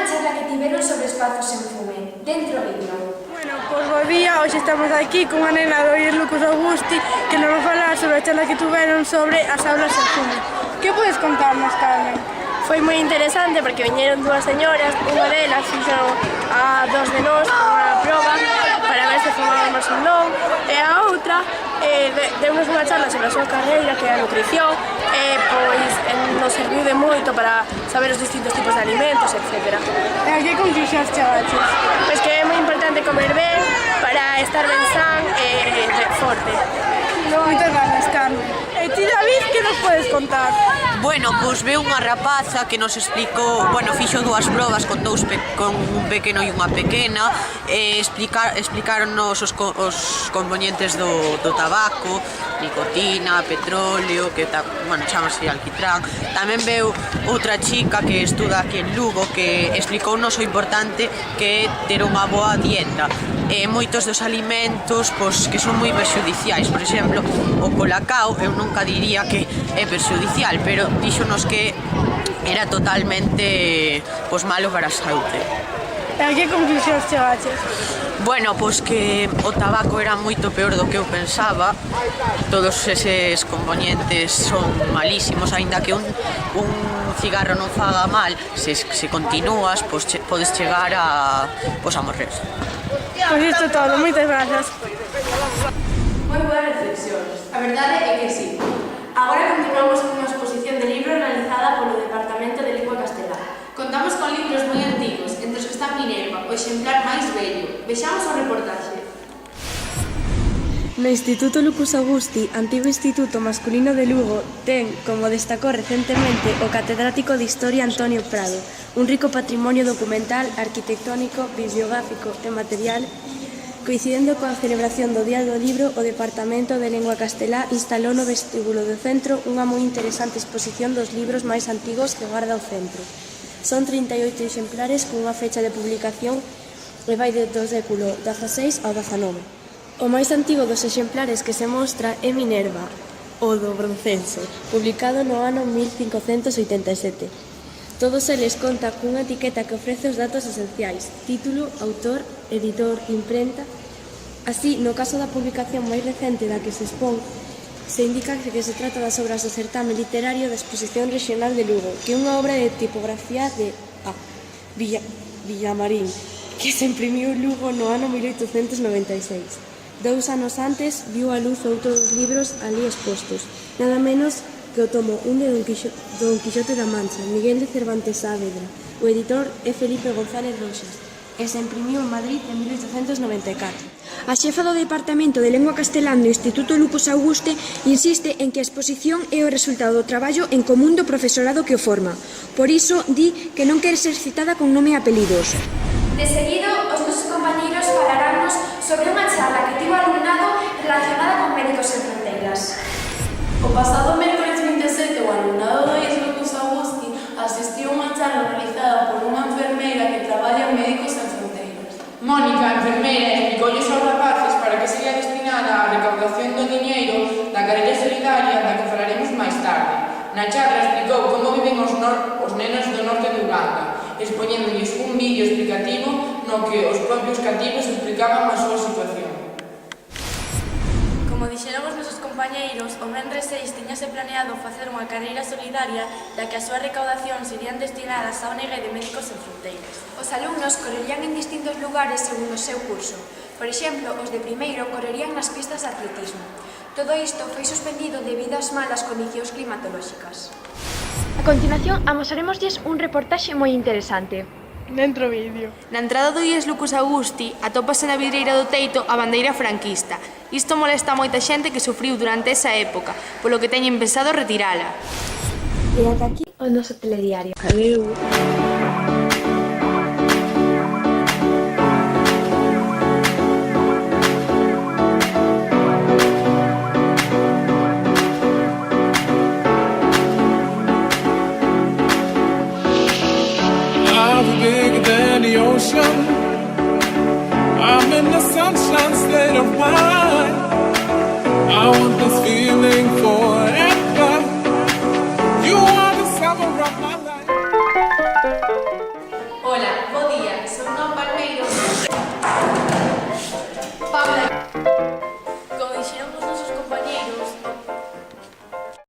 charla que tiveron sobre espazos en fume. Dentro vídeo. Bueno, pois bo día, hoxe estamos aquí con a nena do IES Lucas Augusti que nos vai falar sobre a charla que tiveron sobre as aulas en fume. Que podes contarnos, Carmen? Foi moi interesante porque viñeron dúas señoras, unha delas fixo a dos de nós unha proba para ver se fumábamos ou non, e a outra deunos unha charla sobre a súa carreira, que é a nutrición, e pois nos serviu de moito para saber os distintos tipos de alimentos, etc. E a que conclusións chegaches? Pois que é moi importante comer ben para estar ben san e forte. Moitas grazas, Carmen. E ti, David, que nos podes contar? Bueno, pois veu unha rapaza que nos explicou, bueno, fixo dúas probas con un pequeno e unha pequena, explicaronnos os componentes do tabaco, nicotina, petróleo, que bueno, chamase alquitrán. Tamén veu outra chica que estuda aquí en Lugo que explicounos o importante que é ter unha boa dieta. Moitos dos alimentos pois, que son moi perxudiciais, por exemplo, o colacao eu nunca diría que é perxudicial, pero díxonos que era totalmente pois, malo para a saúde. E a que conclusións chegaches? Bueno, pois que o tabaco era moito peor do que eu pensaba. Todos eses componentes son malísimos, aínda que un cigarro non faga mal, se continúas, pois podes chegar a morrer. Pois isto todo, moitas grazas. Moi boas reflexións. A verdade é que sí. Agora continuamos con unha exposición de libros realizada polo Departamento de Lingua Castelá. Contamos con libros moi antigos, entre os que está Minerva, o exemplar máis bello. Vexamos o reportaxe. No Instituto Lucas Augusti, antigo Instituto Masculino de Lugo, ten, como destacou recentemente o catedrático de Historia Antonio Prado, un rico patrimonio documental, arquitectónico, bibliográfico e material. Coincidendo coa celebración do Día do Libro, o Departamento de Lingua Castelá instalou no vestíbulo do centro unha moi interesante exposición dos libros máis antigos que guarda o centro. Son 38 exemplares cunha fecha de publicación e vai do século XVI ao XIX. O máis antigo dos exemplares que se mostra é Minerva, o do Broncenso, publicado no ano 1587. Todos eles conta cunha etiqueta que ofrece os datos esenciais: título, autor, editor, imprenta. Así, no caso da publicación máis recente da que se expón, se indica que se trata das obras do certame literario da Exposición Regional de Lugo, que é unha obra de tipografía de A. Villamarín, que se imprimiu en Lugo no ano 1896. 2 anos antes viu a luz outro dos libros ali expostos, nada menos que o tomo 1 de Don Quixote da Mancha, Miguel de Cervantes Saavedra. O editor é Felipe González Roxas e se imprimiu en Madrid en 1894. A xefa do Departamento de Lengua Castelán do Instituto Lucas Augusti insiste en que a exposición é o resultado do traballo en común do profesorado que o forma. Por iso, di que non quere ser citada con nome e apelidos. De seguido, os nosos compañeiros falaránnos sobre unha charla que tivo alumnado relacionada con Médicos Sen Fronteiras. O pasado mércoles 27, o alumnado do IES Lucas Augusti asistiu a unha charla realizada por unha enfermeira que traballa en Médicos Sen Fronteiras. Mónica, enfermeira, explicoules aos rapaces para que sería destinada á recaudación do diñeiro da carreira solidaria da que falaremos máis tarde. Na charla explicou como viven os nenos do norte de Uganda, expoñéndolles un vídeo explicativo no que os propios cativos explicaban a súa situación. Como dixeron os nosos compañeiros, o Menres 6 tiñase planeado facer unha carreira solidaria da que as súas recaudacións irían destinadas á ONG de Médicos Sen Fronteiras. Os alumnos correrían en distintos lugares segundo o seu curso. Por exemplo, os de primeiro correrían nas pistas de atletismo. Todo isto foi suspendido debido ás malas condicións climatolóxicas. A continuación, amosaremosles un reportaxe moi interesante. Dentro vídeo. Na entrada do IES Lucas Augusti atópase na vidreira do teito a bandeira franquista. Isto molesta a moita xente que sufriu durante esa época, polo que teñen pensado retirala. E ata aquí o noso telediario. Adeu. I'm in the sunshine state of mind. I